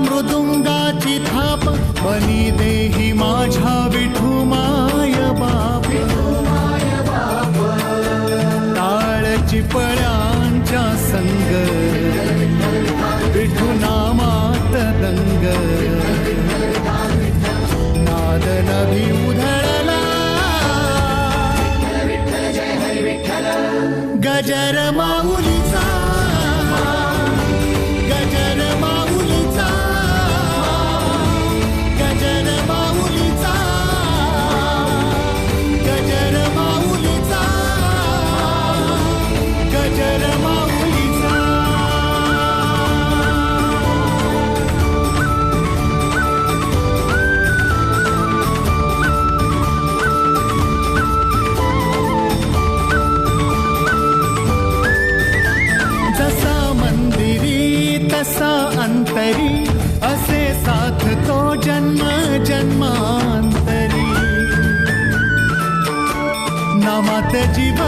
मृदुंगाची थाप बनी देही माझ्या विठू माय बाप टाळची पळ्यांच्या संग विठू नामात रंग नाद नभी उधळला गजर माऊलीचा गजर माऊलीचा गजर माऊलीचा गजर माऊलीचा गजर माऊलीचा जसा मंदिरी तसा अंतरी असे साथ तो जन्म जन्मांतरी नामात जीव